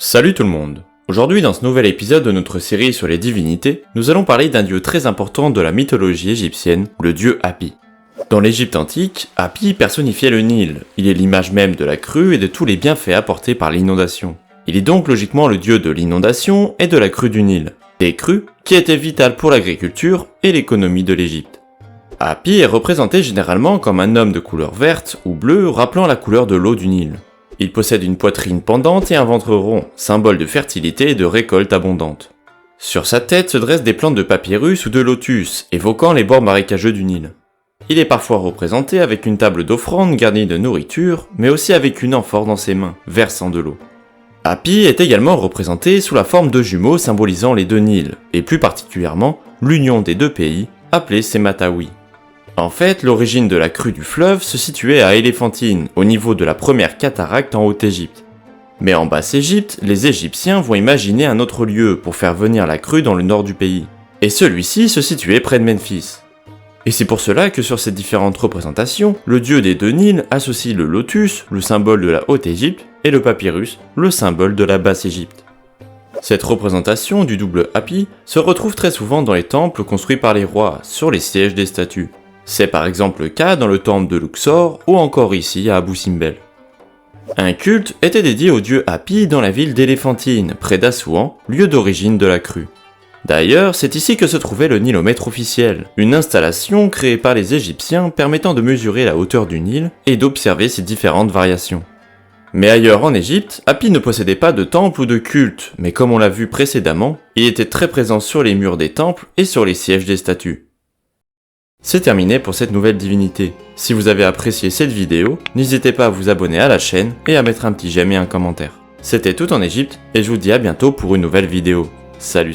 Salut tout le monde. Aujourd'hui, dans ce nouvel épisode de notre série sur les divinités, nous allons parler d'un dieu très important de la mythologie égyptienne, le dieu Hapi. Dans l'Égypte antique, Hapi personnifiait le Nil. Il est l'image même de la crue et de tous les bienfaits apportés par l'inondation. Il est donc logiquement le dieu de l'inondation et de la crue du Nil. Des crues qui étaient vitales pour l'agriculture et l'économie de l'Égypte. Hapi est représenté généralement comme un homme de couleur verte ou bleue rappelant la couleur de l'eau du Nil. Il possède une poitrine pendante et un ventre rond, symbole de fertilité et de récolte abondante. Sur sa tête se dressent des plantes de papyrus ou de lotus, évoquant les bords marécageux du Nil. Il est parfois représenté avec une table d'offrande garnie de nourriture, mais aussi avec une amphore dans ses mains, versant de l'eau. Hapi est également représenté sous la forme de jumeaux symbolisant les deux Nils, et plus particulièrement l'union des deux pays, appelée Sematawi. En fait, l'origine de la crue du fleuve se situait à Éléphantine, au niveau de la première cataracte en Haute-Égypte. Mais en Basse-Égypte, les Égyptiens vont imaginer un autre lieu pour faire venir la crue dans le nord du pays. Et celui-ci se situait près de Memphis. Et c'est pour cela que sur ces différentes représentations, le dieu des deux Nils associe le lotus, le symbole de la Haute-Égypte, et le papyrus, le symbole de la Basse-Égypte. Cette représentation du double Hapi se retrouve très souvent dans les temples construits par les rois, sur les sièges des statues. C'est par exemple le cas dans le temple de Luxor ou encore ici à Abou Simbel. Un culte était dédié au dieu Hapi dans la ville d'Éléphantine, près d'Assouan, lieu d'origine de la crue. D'ailleurs, c'est ici que se trouvait le nilomètre officiel, une installation créée par les Égyptiens permettant de mesurer la hauteur du Nil et d'observer ses différentes variations. Mais ailleurs en Égypte, Hapi ne possédait pas de temple ou de culte, mais comme on l'a vu précédemment, il était très présent sur les murs des temples et sur les sièges des statues. C'est terminé pour cette nouvelle divinité. Si vous avez apprécié cette vidéo, n'hésitez pas à vous abonner à la chaîne et à mettre un petit j'aime et un commentaire. C'était tout en Égypte et je vous dis à bientôt pour une nouvelle vidéo. Salut.